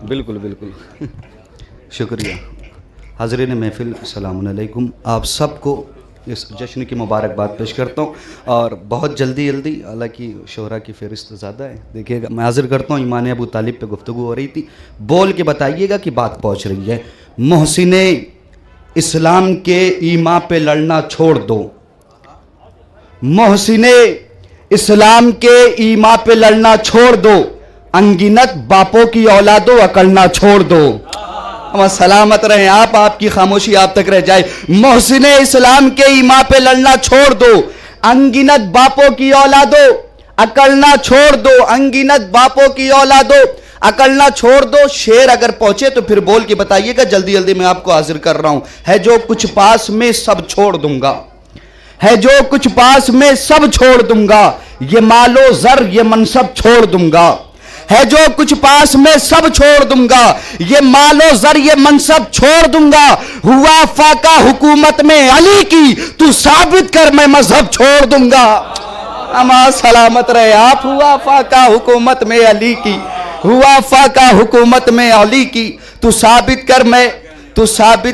बिल्कुल बिल्कुल शुक्रिया। हाज़रीन महफ़िल अस्सलामु अलैकुम, आप सबको इस जश्न की मुबारकबाद पेश करता हूँ। और बहुत जल्दी हालांकि शोहरा की फ़हरिस्त ज़्यादा है, देखिएगा मैं हाज़िर करता हूँ। ईमान अबू तालिब पे गुफ्तगू हो रही थी, बोल के बताइएगा कि बात पहुँच रही है। मोहसिन इस्लाम के ईमा पे लड़ना छोड़ दो, मोहसिन इस्लाम के ईमा पे लड़ना छोड़ दो, अंगिनत बापों की औलादो अकड़ना छोड़ दो। हम सलामत रहें आप, आपकी खामोशी आप तक रह जाए। मोहसिन इस्लाम के ईमा पे लड़ना छोड़ दो, अंगिनत बापों की औलादो अकड़ना छोड़ दो, अंगिनत बापों की औलादो अकड़ना छोड़ दो। शेर अगर पहुंचे तो फिर बोल के बताइएगा, जल्दी जल्दी मैं आपको हाजिर कर रहा हूं। है जो कुछ पास में सब छोड़ दूंगा, है जो कुछ पास में सब छोड़ दूंगा, ये मालो जर ये मनसब छोड़ दूंगा। है जो कुछ पास में सब छोड़ दूंगा, ये मालो जर ये मनसब छोड़ दूंगा। हुआ फाका हुकूमत में अली की, तू साबित कर मैं मजहब छोड़ दूंगा। अमा सलामत रहे आप। हुआ फाका हुकूमत में अली की, हुआ फाका हुकूमत में अली की, तू साबित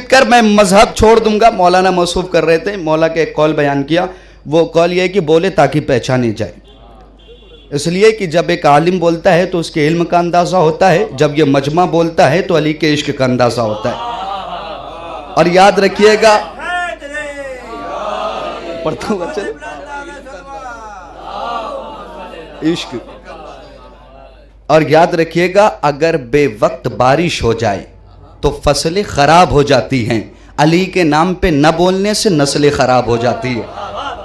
कर मैं मजहब छोड़ दूंगा। मौलाना मौसूफ कर रहे थे, मौला के एक कौल बयान किया। वो कौल ये है कि बोले ताकि पहचाने जाए, इसलिए कि जब एक आलिम बोलता है तो उसके इल्म का अंदाज़ा होता है, जब ये मजमा बोलता है तो अली के इश्क का अंदाज़ा होता है। और याद रखिएगा, पढ़ता हूँ इश्क, और याद रखिएगा अगर बेवक्त बारिश हो जाए तो फसलें खराब हो जाती हैं, अली के नाम पे न बोलने से नस्लें खराब हो जाती है।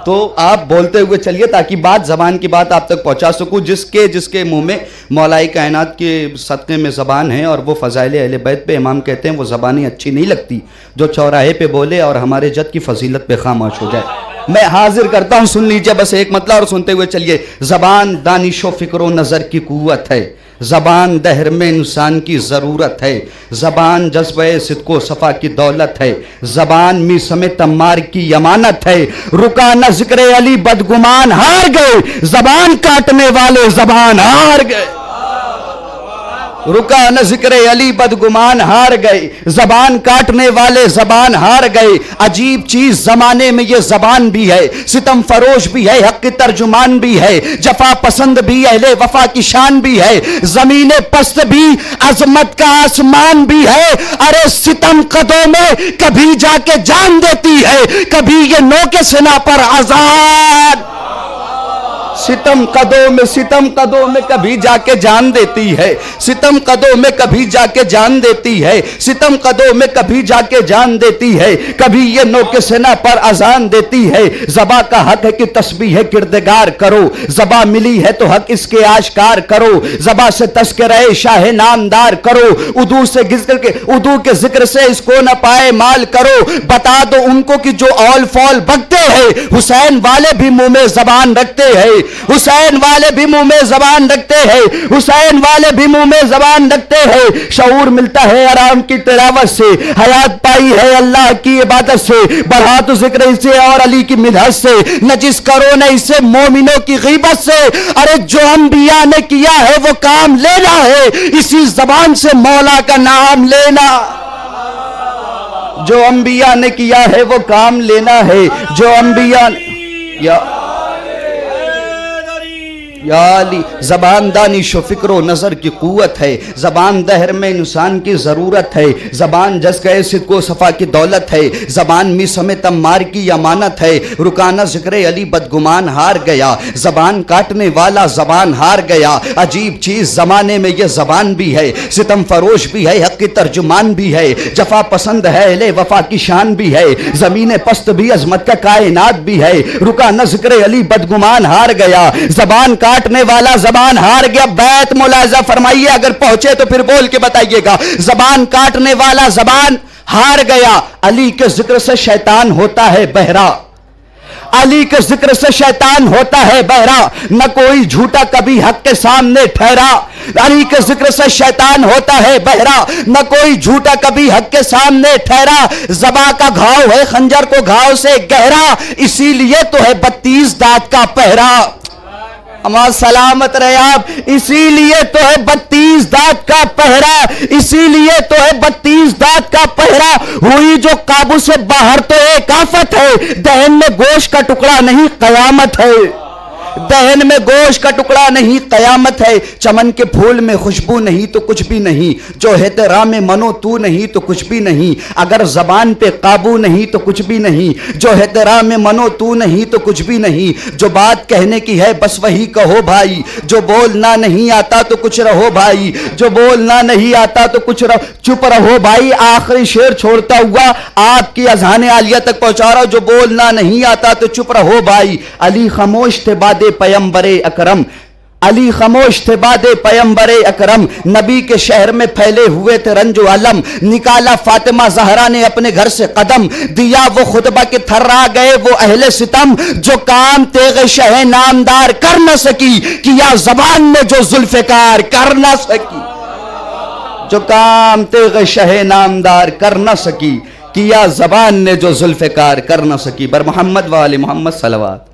तो आप बोलते हुए चलिए ताकि बात, ज़बान की बात आप तक पहुंचा सकूं। जिसके मुंह में मौलाई कायनात के सदक़े में ज़बान है और वो फ़ज़ाइल अहले बैत पे इमाम कहते हैं वो ज़बानें अच्छी नहीं लगती, जो चौराहे पे बोले और हमारे जद की फजीलत पे खामोश हो जाए। मैं हाजिर करता हूं, सुन लीजिए बस एक मतलब और सुनते हुए चलिए। ज़बान दानिशो फ़िक्रो नज़र की कुव्वत है, ज़बान दहर में इंसान की ज़रूरत है, ज़बान जज्बे सिद्को सफ़ा की दौलत है, ज़बान मीसम तम्मार की यमानत है। रुका न ज़िक्र अली बदगुमान हार गए, ज़बान काटने वाले ज़बान हार गए। रुका न ज़िक्र अली बदगुमान हार गए, ज़बान काटने वाले ज़बान हार गए। अजीब चीज़ ज़माने में ये ज़बान भी है, सितम फरोश भी है, हक़ की तर्जुमान भी है, जफा पसंद भी, अहले वफा की शान भी है, ज़मीने पस्त भी, अज़मत का आसमान भी है। अरे सितम कदों में कभी जाके जान देती है, कभी ये नोके सिना पर आज़ाद। सितम कदों में कभी जाके जान देती है, सितम कदों में कभी जाके जान देती है, सितम कदों में कभी जाके जान देती है, कभी ये नोके सेना पर अजान देती है। ज़बा का हक है कि तस्बीह है किरदगार करो, ज़बा मिली है तो हक इसके आश्कार करो, ज़बा से तस्करे शाह नामदार करो, उदू के जिक्र से इसको न पाए माल करो। बता दो उनको कि जो औल फौल बकते हैं, हुसैन वाले भी मुंह में ज़बान रखते हैं, हुसैन वाले भी मुंह में ज़बान रखते हैं, हुसैन वाले भी मुंह में ज़बान रखते हैं। शऊर मिलता है आराम की तिलावत से, हयात पाई है अल्लाह की इबादत से, बढ़ा तो जिक्र इसे और अली की मिन्हत से, नजिस करो न इसे मोमिनों की गीबत से। अरे जो अंबिया ने किया है वो काम लेना है, इसी ज़बान से मौला का नाम लेना। जो अंबिया ने किया है वो काम लेना है, जो अंबिया या अली। ज़बान दानिश व फ़िक्रो नज़र की क़ुव्वत है, ज़बान दहर में इंसान की ज़रूरत है, ज़बान जज़्बे सिद्को सफ़ा की दौलत है, ज़बान मिसम तम्मार की अमानत है। रुकाना ज़िक्र अली बदगुमान हार गया, ज़बान काटने वाला ज़बान हार गया। अजीब चीज़ ज़माने में ये ज़बान भी है, सितम फरोश भी है, हक़ की तर्जुमान भी है, जफा पसंद है, अहले वफा की शान भी है, ज़मीन पस्त भी, अज़मत का कायनात भी है। रुकाना ज़िक्र अली बदगुमान हार गया, ज़बान काटने वाला ज़बान हार गया। बैत मुलाजा फरमाइए, अगर पहुंचे तो फिर बोल के बताइएगा। ज़बान काटने वाला ज़बान हार गया। अली के जिक्र से शैतान होता है बहरा, अली के जिक्र से शैतान होता है बहरा, न कोई झूठा कभी हक के सामने ठहरा। अली के जिक्र से शैतान होता है बहरा, न कोई झूठा कभी हक के सामने ठहरा। ज़बा का घाव है खंजर को घाव से गहरा, इसीलिए तो है 32 दांत का पहरा। اما سلامت رہے آپ. اسی لیے تو ہے 32 دانت کا پہرا, اسی لیے تو ہے 32 دانت کا پہرا. ہوئی جو قابو سے باہر تو ایک آفت ہے, دہن میں گوشت کا ٹکڑا نہیں قیامت ہے. دہن میں گوشت کا ٹکڑا نہیں قیامت ہے. چمن کے پھول میں خوشبو نہیں تو کچھ بھی نہیں, جو احترام منو تو نہیں تو کچھ بھی نہیں. اگر زبان پہ قابو نہیں تو کچھ بھی نہیں, جو احترام منو تو نہیں تو کچھ بھی نہیں. جو بات کہنے کی ہے بس وہی کہو بھائی, جو بولنا نہیں آتا تو کچھ رہو بھائی, جو بولنا نہیں آتا تو کچھ رہو, چپ رہو بھائی. آخری شعر چھوڑتا ہوا آپ کی اذہان عالیہ تک پہنچا رہا, جو بولنا نہیں آتا تو چپ رہو بھائی. علی خاموش تھے باد پیمبر اکرم, علی خاموش تھے باد پیمبر اکرم. نبی کے شہر میں پھیلے ہوئے تھے رنج و علم, نکالا فاطمہ زہرا نے اپنے گھر سے قدم, دیا وہ خطبہ کہ تھرا گئے وہ اہل ستم. جو کام تیغ شہ نامدار کر نہ سکی, کیا زبان میں جو ذوالفقار کر نہ سکی. جو کام تیغ شہ نامدار کر نہ سکی, کیا زبان نے جو ذوالفقار کر نہ سکی. بر محمد و آل محمد صلوات.